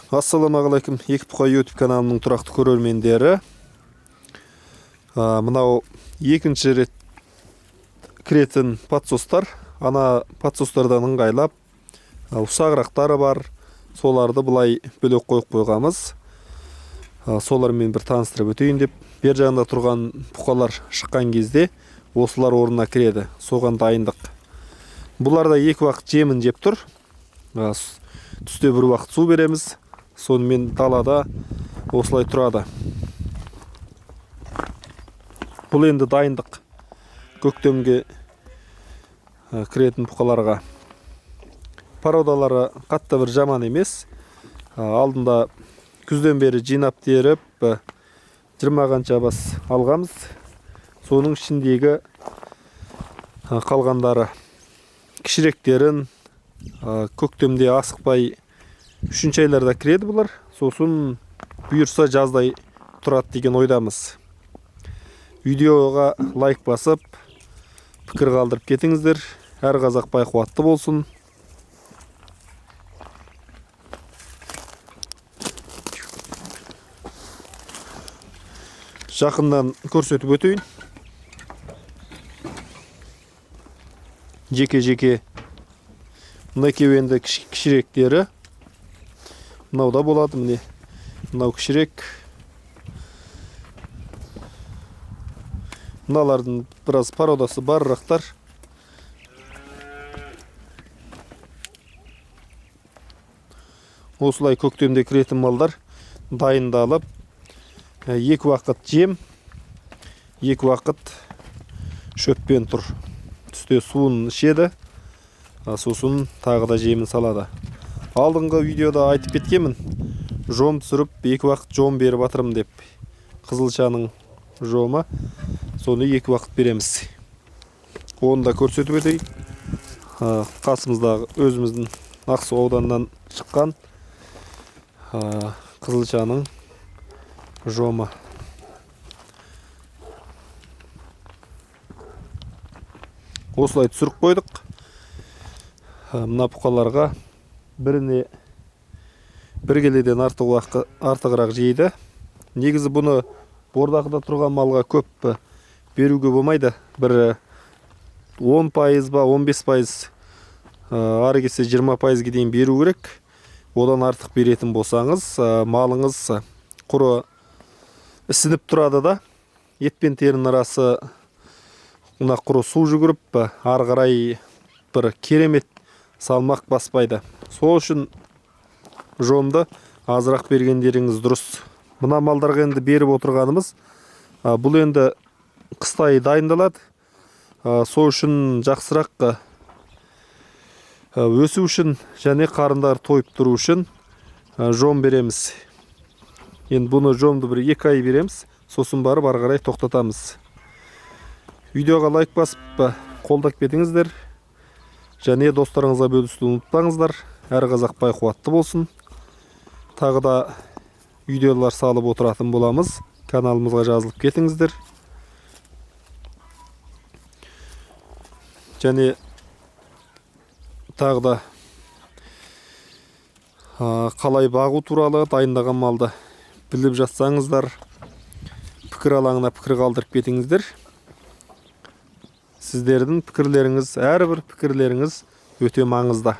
Ассалаумағалейкум, екі бұқа YouTube каналының тұрақты көрермендері. Мынау екінші рет кіретін подсостар. Ана подсостардан ыңғайлап, ұсағырақтары бар. Соларды бұлай бөлек қойып қойғамыз. Солармен бір таныстырып өтейін деп. Бер жағында тұрған бұқалар шыққан кезде осылар орнына кіреді. Соған дайындық. Бұларда екі уақыт жемін жеп тұр. Түсте бір уақыт су береміз. Сонымен далада осылай тұрады. Бұл енді дайындық көктемге кіретін бұқаларға. Породалары қатты бір жаман емес. Алдында күзден бері жинап теріп 20 қанша бас алғамыз. Соның ішіндегі қалғандары кішіректерін көктемде асықпай 3 айларда кіреді бұлар. Сосын бұйырса жаздай тұрады деген ойдамыз. Видеоға лайк басып, пікір қалдырып кетіңіздер. Әр қазақ бай қуатты болсын. Жақыннан көрсетіп өтейін. Жеке-жеке мына екеуі кішіректері. Мынау да болады, міне. Мынау кішірек. Мыналардың біраз породасы барырақтар. Осылай көктемде кіретін малдар дайындалып, 2 уақыт жем, 2 уақыт шөппен тұр. Түсте суын ішеді, сосын тағы да жемін салады. Алдыңғы видеода айтып кеткенмін, жом түсіріп 2 уақыт жом беріп атырым деп. Қызылшаның жома, соны 2 уақыт береміз. Оны да көрсетіп өтейік. Қасымыздағы өзіміздің Ақсу ауданынан шыққан қызылшаның жома. Осылай түсіріп қойдық. Мына бұқаларға біріне бір келеден артығырақ жейді. Негізі бұны бордақыда тұрған малға көп беруге болмайды. Бір 10% ба 15%, ары кесе 20% дейін беру керек. Одан артық беретін болсаңыз, малыңыз құры ісініп тұрады да, ет пен терінің арасы мына құры су жүгіріп, ары қарай бір керемет салмақ баспайды. Сол үшін жомды азырақ бергендеріңіз дұрыс. Мына малдарға енді беріп отырғанымыз, бұл енді қыстай дайындалады. Сол үшін жақсырақ өсу үшін және қарындар тойып тұру үшін жом береміз. Енді бұны жомды бір 2 ай береміз, сосын барып ары қарай тоқтатамыз. Видеоға лайк басып қолдап кетіңіздер. Және достарыңызға бөлісуді ұмытпаңыздар. Әр қазақ бай қуатты болсын. Тағы да видеолар салып отыратын боламыз. Каналымызға жазылып кетіңіздер. Және тағы да қалай бағу туралы дайындаған малды біліп жатсаңыздар, пікір алаңына пікір қалдырып кетіңіздер. Сіздердің пікірлеріңіз, әрбір пікірлеріңіз өте маңызды.